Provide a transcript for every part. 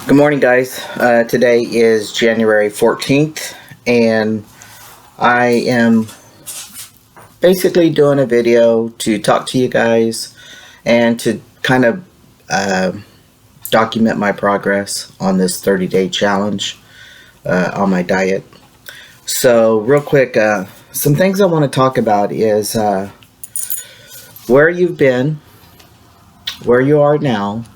Good morning, guys. Today is January 14th, and I am basically doing a video to talk to you guys and to kind of document my progress on this 30-day challenge on my diet. So, real quick, some things I want to talk about is where you've been, where you are now,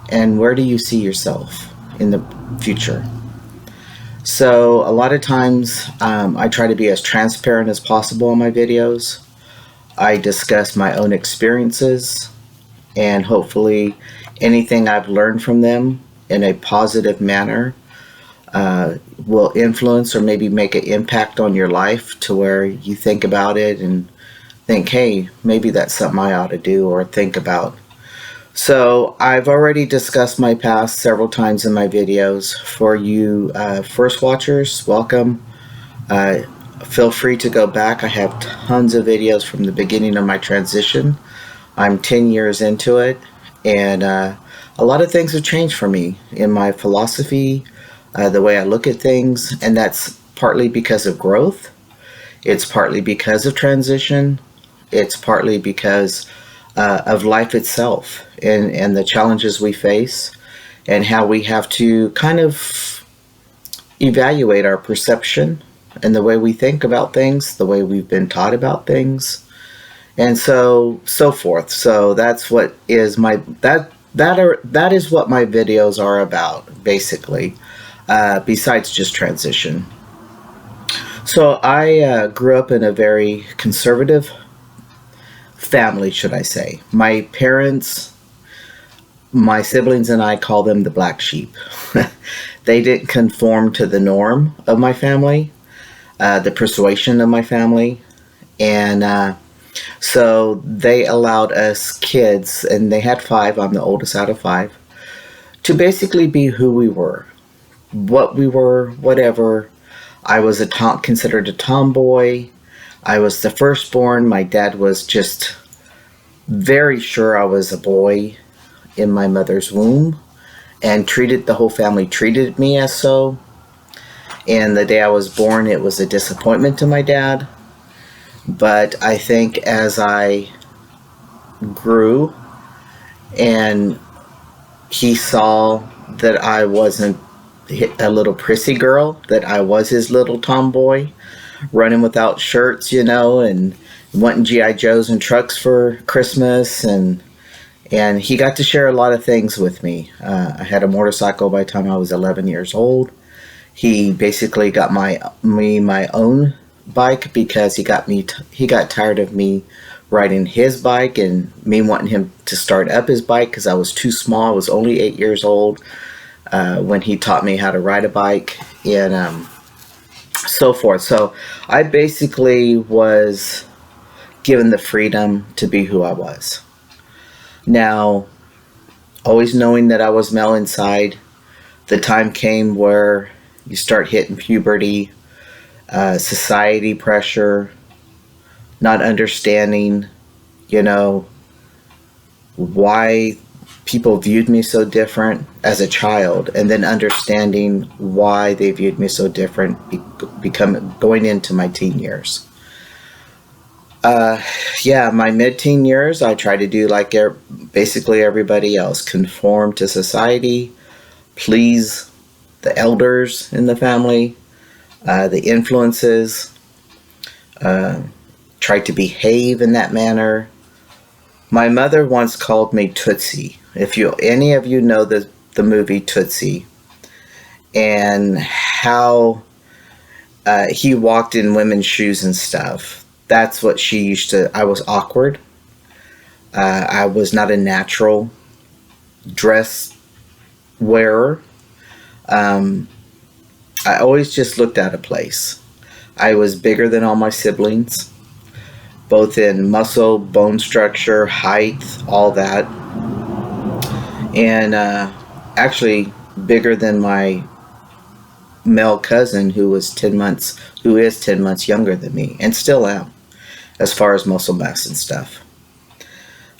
and where do you see yourself in the future. So a lot of times I try to be as transparent as possible in my videos. I discuss my own experiences and hopefully anything I've learned from them in a positive manner will influence or maybe make an impact on your life to where you think about it and think, hey, maybe that's something I ought to do or think about. So I've already discussed my past several times in my videos. For you first watchers, welcome. Feel free to go back. I have tons of videos from the beginning of my transition. I'm 10 years into it, and a lot of things have changed for me in my philosophy, the way I look at things, and that's partly because of growth. It's partly because of transition. It's partly because of life itself and the challenges we face and how we have to kind of evaluate our perception and the way we think about things, the way we've been taught about things, and so forth. So that's what is my that is what my videos are about, basically, besides just transition. So I grew up in a very conservative family, should I say. My parents, my siblings, and I call them the black sheep. They didn't conform to the norm of my family, the persuasion of my family, and so they allowed us kids, and they had 5, I'm the oldest out of 5, to basically be who we were, what we were, whatever. I was considered a tomboy. I was the firstborn. My dad was just very sure I was a boy in my mother's womb, and the whole family treated me as so. And the day I was born, it was a disappointment to my dad. But I think as I grew and he saw that I wasn't a little prissy girl, that I was his little tomboy, running without shirts, and wanting G.I. Joes and trucks for Christmas, and he got to share a lot of things with me. I had a motorcycle by the time I was 11 years old. He basically got me my own bike because he got tired of me riding his bike and me wanting him to start up his bike because I was too small. I was only 8 years old when he taught me how to ride a bike, and so forth. So I basically was given the freedom to be who I was. Now, always knowing that I was male inside, the time came where you start hitting puberty, society pressure, not understanding, why people viewed me so different as a child, and then understanding why they viewed me so different going into my teen years. My mid-teen years, I tried to do like basically everybody else, conform to society, please the elders in the family, the influences, tried to behave in that manner. My mother once called me Tootsie. If any of you know the movie Tootsie, and how he walked in women's shoes and stuff, that's what she used to. I was awkward. I was not a natural dress wearer. I always just looked out of place. I was bigger than all my siblings, both in muscle, bone structure, height, all that. And actually bigger than my male cousin who is 10 months younger than me, and still am, as far as muscle mass and stuff.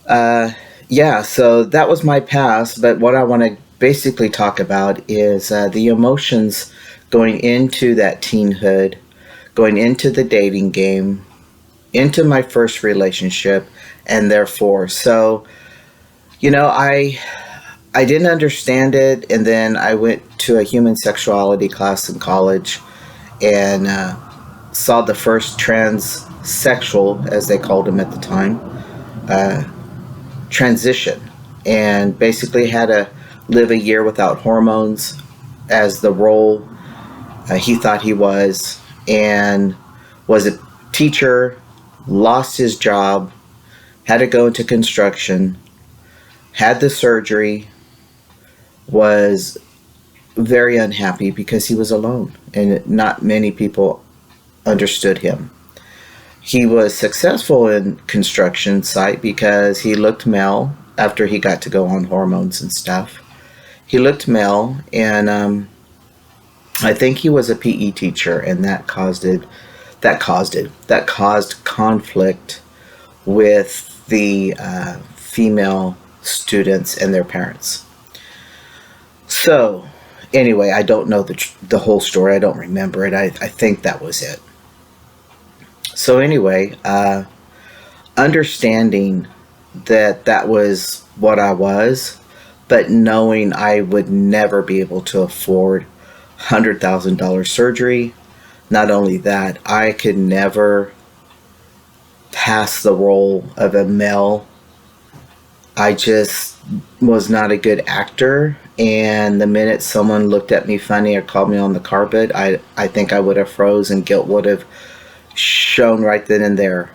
So that was my past, but what I want to basically talk about is the emotions going into that teenhood, going into the dating game, into my first relationship, and therefore. So, I didn't understand it, and then I went to a human sexuality class in college and saw the first transsexual, as they called him at the time, uh, transition, and basically had to live a year without hormones as the role he thought he and was a teacher, lost his job, had to go into construction, had the surgery, was very unhappy because he was alone and not many people understood him. He was successful in construction site because he looked male after he got to go on hormones and stuff. He looked male, and I think he was a PE teacher, and that caused conflict with the female students and their parents. So, anyway, I don't know the whole story. I don't remember it. I think that was it. So, anyway, understanding that was what I was, but knowing I would never be able to afford $100,000 surgery. Not only that, I could never pass the role of a male. I just was not a good actor, and the minute someone looked at me funny or called me on the carpet, I think I would have froze, and guilt would have shown right then and there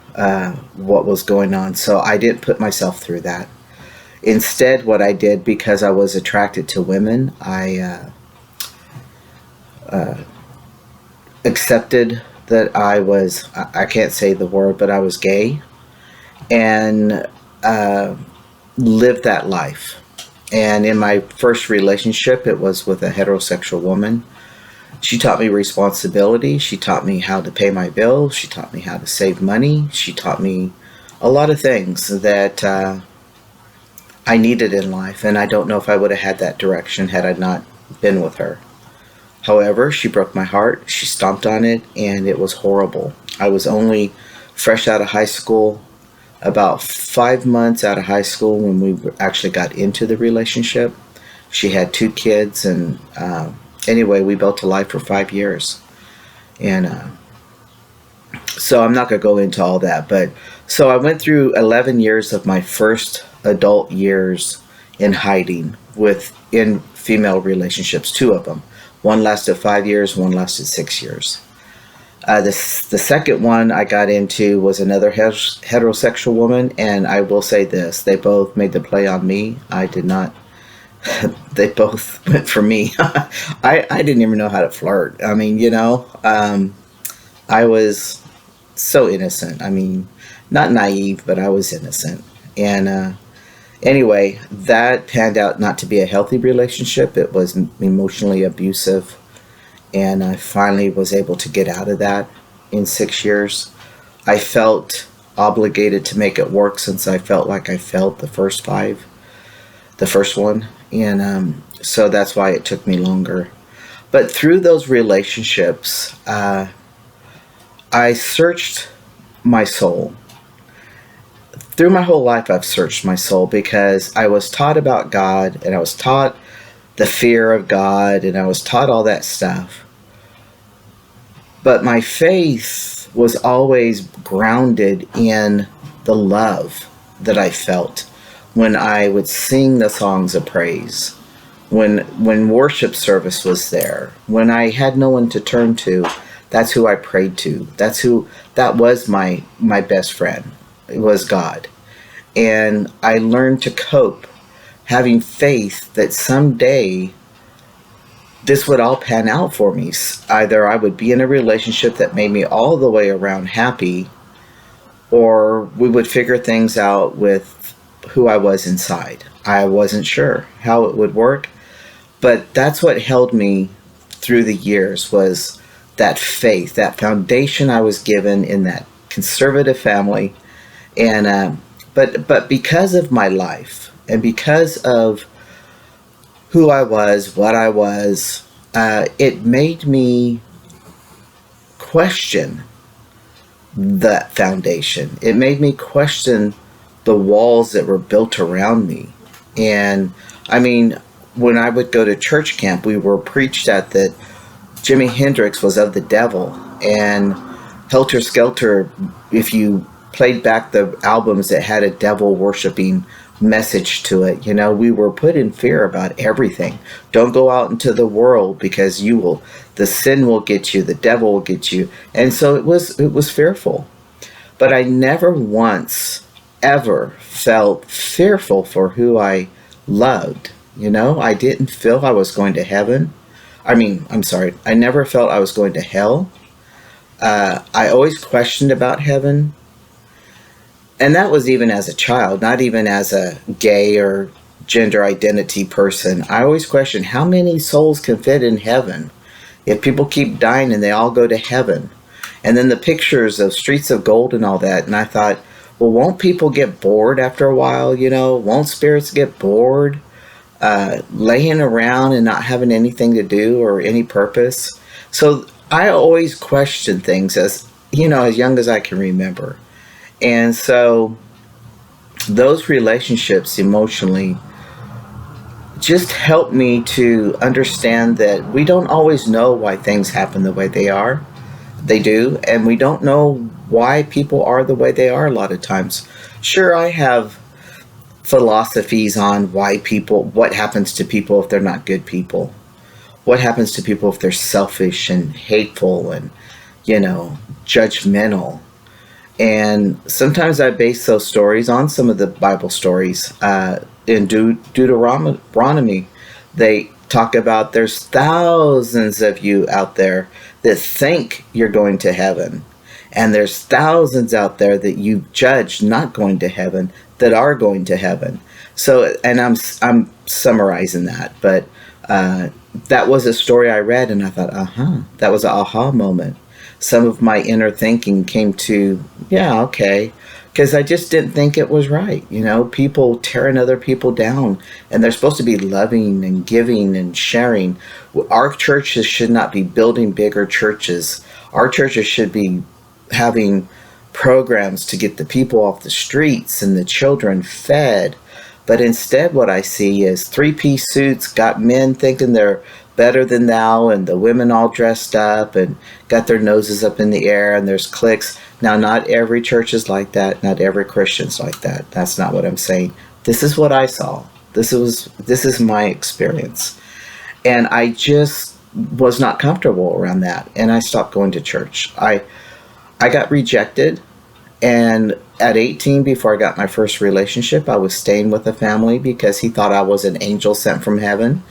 what was going on. So I didn't put myself through that. Instead, what I did, because I was attracted to women, I accepted that I can't say the word, but I was gay, and lived that life. And in my first relationship, it was with a heterosexual woman. She taught me responsibility. She taught me how to pay my bills. She taught me how to save money. She taught me a lot of things that I needed in life. And I don't know if I would have had that direction had I not been with her. However, she broke my heart. She stomped on it, and it was horrible. I was only fresh out of high school, about 5 months out of high school when we actually got into the relationship. She had 2 kids, and anyway, we built a life for 5 years. And so I'm not going to go into all that, but so I went through 11 years of my first adult years in hiding in female relationships, 2 of them. One lasted 5 years, one lasted 6 years. The second one I got into was another heterosexual woman, and I will say this, they both made the play on me. I did not. They both went for me. I didn't even know how to flirt. I mean, I was so innocent. I mean, not naive, but I was innocent. And anyway, that panned out not to be a healthy relationship. It was emotionally abusive. And I finally was able to get out of that in 6 years. I felt obligated to make it work since I felt like I failed the first one. And so that's why it took me longer. But through those relationships, I searched my soul. Through my whole life, I've searched my soul because I was taught about God, and I was taught the fear of God, and I was taught all that stuff. But my faith was always grounded in the love that I felt when I would sing the songs of praise, when worship service was there, when I had no one to turn to. That's who I prayed to. That was my best friend. It was God. And I learned to cope, having faith that someday this would all pan out for me. Either I would be in a relationship that made me all the way around happy, or we would figure things out with who I was inside. I wasn't sure how it would work, but that's what held me through the years, was that faith, that foundation I was given in that conservative family. And but because of my life, and because of who I was, what I was, it made me question that foundation. It made me question the walls that were built around me. And I mean, when I would go to church camp, we were preached at that Jimi Hendrix was of the devil, and Helter Skelter, if you played back the albums that had a devil worshiping message to it, you know, we were put in fear about everything. Don't go out into the world because the sin will get you, the devil will get you. And so it was fearful. But I never once ever felt fearful for who I loved. You know, I didn't feel I was going to heaven. I'm sorry, I never felt I was going to hell. I always questioned about heaven. And that was even as a child, not even as a gay or gender identity person. I always questioned how many souls can fit in heaven if people keep dying and they all go to heaven. And then the pictures of streets of gold and all that. And I thought, well, won't people get bored after a while? You know, won't spirits get bored? Laying around and not having anything to do or any purpose. So I always question things as young as I can remember. And so those relationships emotionally just helped me to understand that we don't always know why things happen the way they are. They do. And we don't know why people are the way they are a lot of times. Sure, I have philosophies on what happens to people if they're not good people. What happens to people if they're selfish and hateful and, judgmental. And sometimes I base those stories on some of the Bible stories. In Deuteronomy, they talk about there's thousands of you out there that think you're going to heaven. And there's thousands out there that you judge not going to heaven that are going to heaven. So, and I'm summarizing that, but that was a story I read, and I thought, that was an aha moment. Some of my inner thinking came to, yeah, okay, because I just didn't think it was right. People tearing other people down, and they're supposed to be loving and giving and sharing. Our churches should not be building bigger churches. Our churches should be having programs to get the people off the streets and the children fed. But instead what I see is three-piece suits, got men thinking they're better than thou, and the women all dressed up and got their noses up in the air, and there's cliques. Now, not every church is like that. Not every Christian's like that. That's not what I'm saying. This is what I saw. This is my experience. And I just was not comfortable around that. And I stopped going to church. I got rejected, and at 18, before I got my first relationship, I was staying with a family because he thought I was an angel sent from heaven.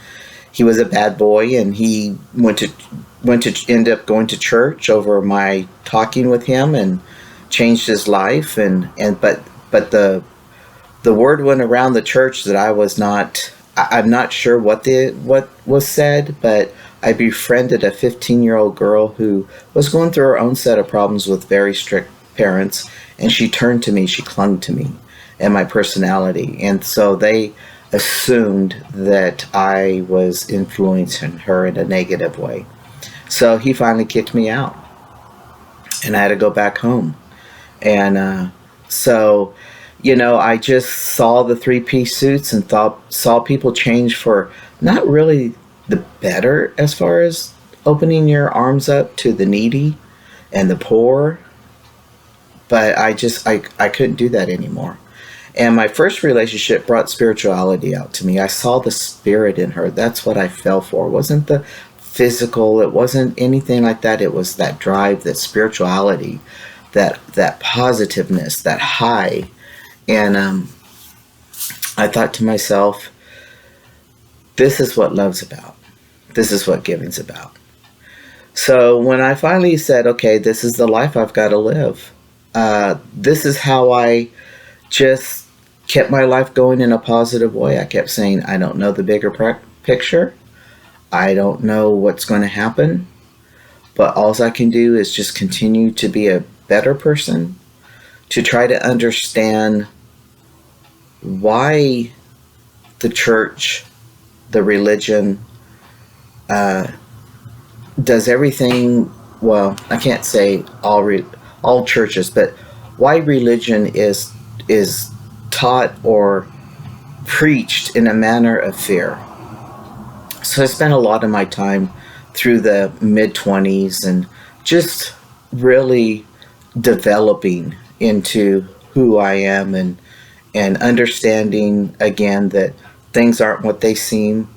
He was a bad boy, and he went to end up going to church over my talking with him, and changed his life. But the word went around the church that I was not. I'm not sure what was said, but I befriended a 15-year-old girl who was going through her own set of problems with very strict parents, and she turned to me, she clung to me and my personality. And so they assumed that I was influencing her in a negative way. So he finally kicked me out, and I had to go back home. And I just saw the three-piece suits and saw people change for not really the better as far as opening your arms up to the needy and the poor. But I couldn't do that anymore. And my first relationship brought spirituality out to me. I saw the spirit in her. That's what I fell for. It wasn't the physical. It wasn't anything like that. It was that drive, that spirituality, that positiveness, that high. And I thought to myself, this is what love's about. This is what giving's about. So when I finally said, okay, this is the life I've got to live. This is how I just kept my life going in a positive way. I kept saying, I don't know the bigger picture. I don't know what's going to happen. But all I can do is just continue to be a better person, to try to understand why the church the religion does everything. Well, I can't say all churches, but why religion is taught or preached in a manner of fear. So I spent a lot of my time through the mid-20s and just really developing into who I am, and understanding again that things aren't what they seem,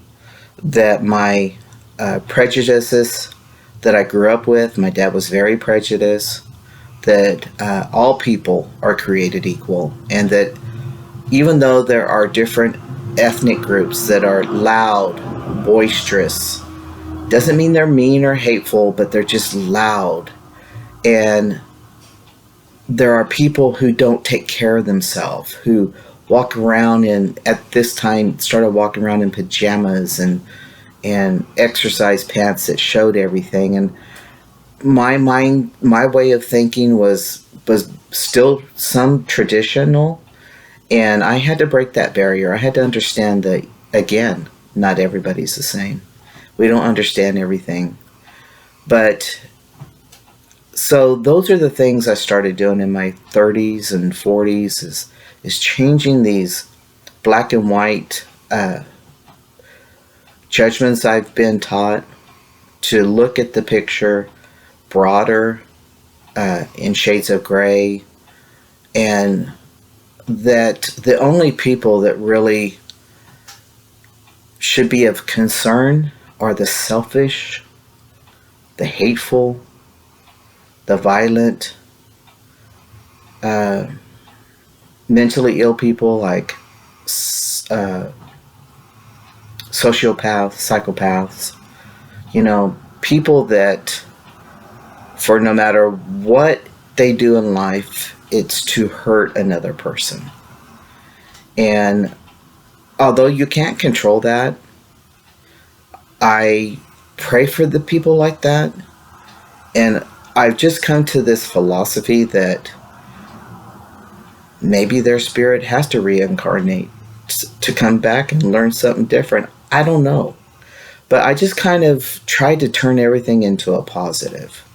that my prejudices that I grew up with, my dad was very prejudiced, that all people are created equal, and that even though there are different ethnic groups that are loud, boisterous, doesn't mean they're mean or hateful, but they're just loud. And there are people who don't take care of themselves, who walk around and at this time started walking around in pajamas and exercise pants that showed everything. And my way of thinking was still some traditional, and I had to break that barrier. I had to understand that, again, not everybody's the same. We don't understand everything. But so those are the things I started doing in my 30s and 40s, is changing these black and white judgments I've been taught to look at the picture broader, in shades of gray, and that the only people that really should be of concern are the selfish, the hateful, the violent, mentally ill people like sociopaths, psychopaths, people that, for no matter what they do in life, it's to hurt another person. And although you can't control that, I pray for the people like that. And I've just come to this philosophy that maybe their spirit has to reincarnate to come back and learn something different. I don't know. But I just kind of tried to turn everything into a positive.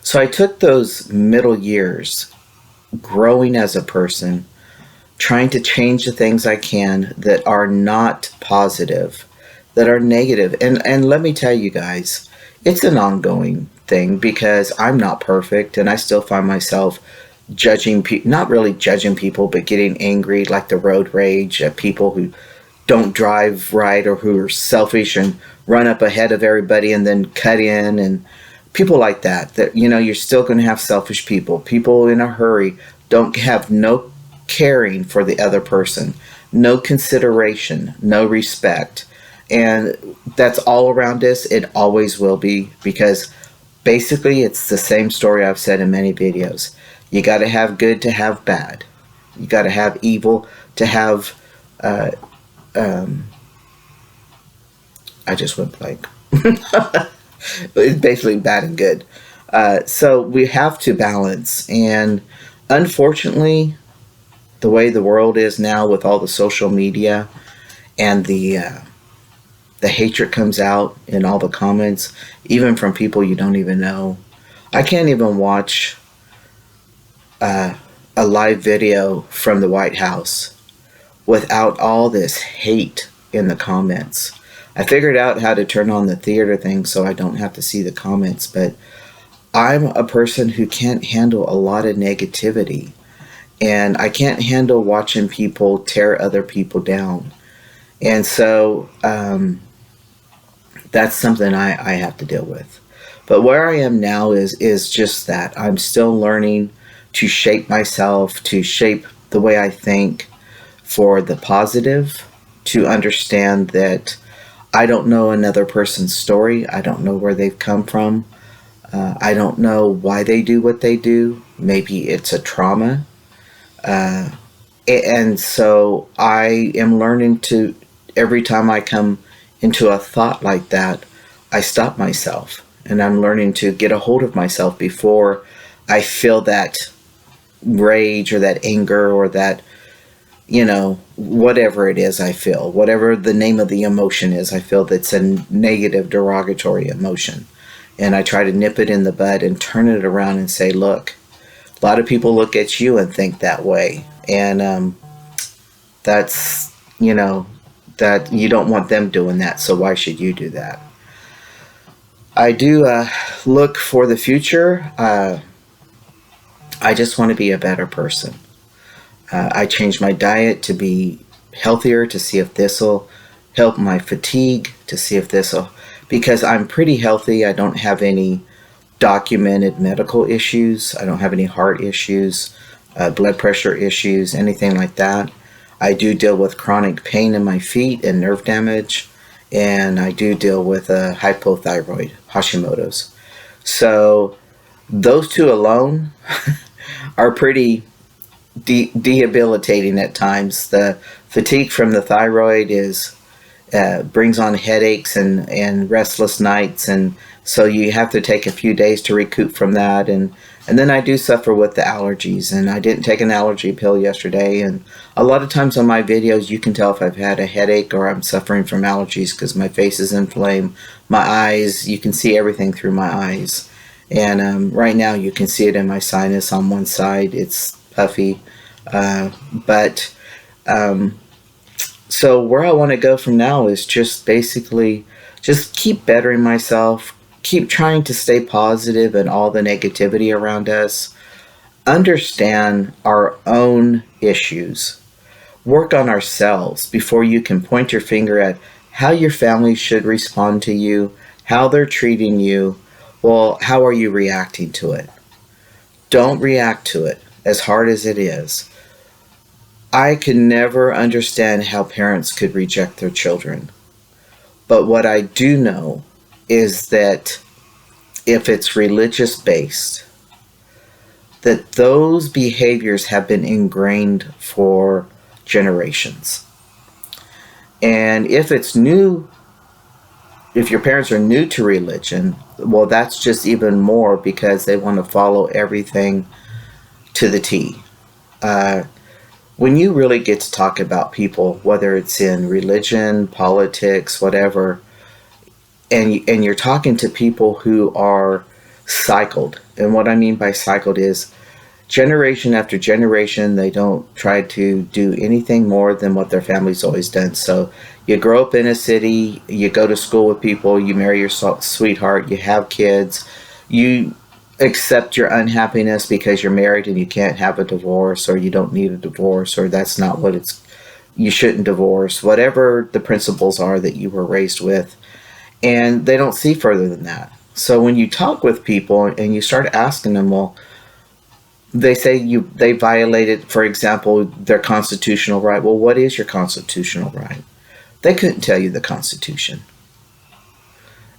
So I took those middle years growing as a person, trying to change the things I can that are not positive, that are negative. And let me tell you guys, it's an ongoing thing because I'm not perfect and I still find myself judging people, not really judging people, but getting angry, like the road rage at people who don't drive right or who are selfish and run up ahead of everybody and then cut in, and people like that you're still going to have selfish people in a hurry, don't have no caring for the other person, no consideration, no respect. And that's all around us. It always will be, because basically it's the same story I've said in many videos. You got to have good to have bad. You got to have evil to have I just went blank. It's basically bad and good. So we have to balance. And unfortunately, the way the world is now with all the social media and the hatred comes out in all the comments, even from people you don't even know. I can't even watch a live video from the White House without all this hate in the comments. I figured out how to turn on the theater thing so I don't have to see the comments, but I'm a person who can't handle a lot of negativity, and I can't handle watching people tear other people down. And so that's something I have to deal with. But where I am now is just that. I'm still learning to shape myself, to shape the way I think for the positive, to understand that I don't know another person's story. I don't know where they've come from. I don't know why they do what they do. Maybe it's a trauma. And so I am learning to, every time I come into a thought like that, I stop myself. And I'm learning to get a hold of myself before I feel that rage or that anger or that whatever it is I feel, whatever the name of the emotion is, I feel that's a negative, derogatory emotion. And I try to nip it in the bud and turn it around and say, look, a lot of people look at you and think that way. And that's, that you don't want them doing that. So why should you do that? I do look for the future. I just want to be a better person. I changed my diet to be healthier, to see if this will help my fatigue, to see if this will, because I'm pretty healthy. I don't have any documented medical issues. I don't have any heart issues, blood pressure issues, anything like that. I do deal with chronic pain in my feet and nerve damage, and I do deal with hypothyroid, Hashimoto's. So those two alone are pretty debilitating at times. The fatigue from the thyroid brings on headaches and restless nights, and so you have to take a few days to recoup from that. And then I do suffer with the allergies, and I didn't take an allergy pill yesterday. And a lot of times on my videos, you can tell if I've had a headache or I'm suffering from allergies because my face is inflamed, my eyes, you can see everything through my eyes. And right now you can see it in my sinus on one side. It's puffy. So where I want to go from now is just basically just keep bettering myself, keep trying to stay positive in all the negativity around us, understand our own issues, work on ourselves before you can point your finger at how your family should respond to you, how they're treating you. Well, how are you reacting to it? Don't react to it, as hard as it is. I could never understand how parents could reject their children. But what I do know is that if it's religious based, that those behaviors have been ingrained for generations. And if it's new, if your parents are new to religion, well, that's just even more because they want to follow everything to the T. When you really get to talk about people, whether it's in religion, politics, whatever, and you're talking to people who are cycled, and what I mean by cycled is generation after generation, they don't try to do anything more than what their family's always done. So you grow up in a city, you go to school with people, you marry your sweetheart, you have kids, you accept your unhappiness because you're married and you can't have a divorce, or you don't need a divorce, or that's not what you shouldn't divorce, whatever the principles are that you were raised with. And they don't see further than that. So when you talk with people and you start asking them, well, they say they violated, for example, their constitutional right. Well, what is your constitutional right? They couldn't tell you the Constitution.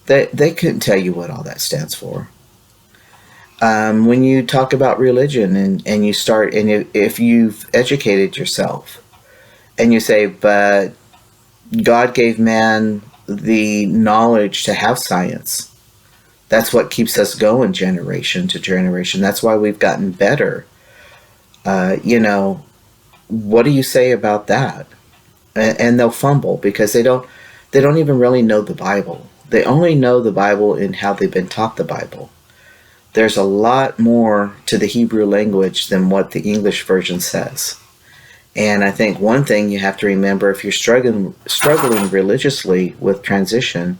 They couldn't tell you what all that stands for. When you talk about religion and you start, and if you've educated yourself and you say, but God gave man the knowledge to have science. That's what keeps us going generation to generation. That's why we've gotten better. What do you say about that? And they'll fumble because they don't even really know the Bible. They only know the Bible in how they've been taught the Bible. There's a lot more to the Hebrew language than what the English version says. And I think one thing you have to remember if you're struggling religiously with transition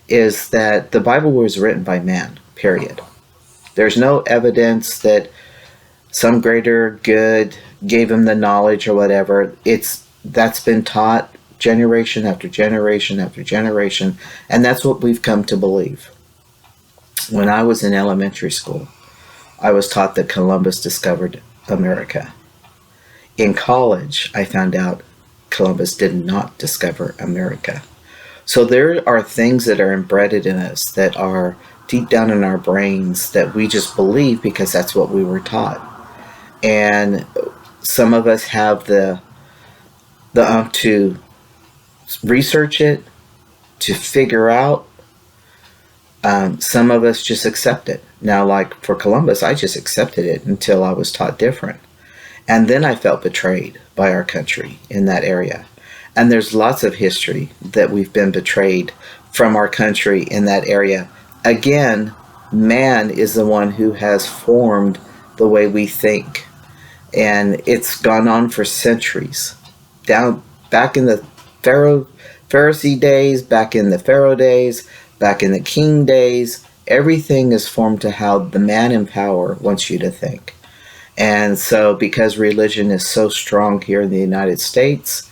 is that the Bible was written by man, period. There's no evidence that some greater good gave him the knowledge or whatever. That's been taught generation after generation after generation, and that's what we've come to believe. When I was in elementary school, I was taught that Columbus discovered America. In college, I found out Columbus did not discover America. So there are things that are embedded in us that are deep down in our brains that we just believe because that's what we were taught. And some of us have the to research it, to figure out. Some of us just accept it. Now, like for Columbus, I just accepted it until I was taught different. And then I felt betrayed by our country in that area. And there's lots of history that we've been betrayed from our country in that area. Again, man is the one who has formed the way we think. And it's gone on for centuries. Down back in the Pharisee days, back in the Pharaoh days, back in the king days, everything is formed to how the man in power wants you to think. And so because religion is so strong here in the United States,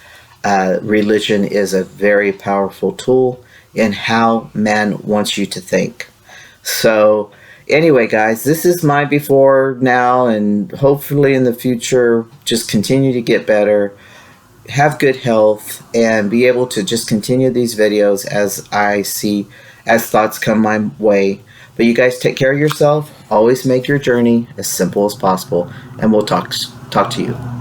religion is a very powerful tool in how man wants you to think. So anyway, guys, this is my before now, and hopefully in the future, just continue to get better, have good health, and be able to just continue these videos as thoughts come my way. But you guys take care of yourself. Always make your journey as simple as possible, and we'll talk to you.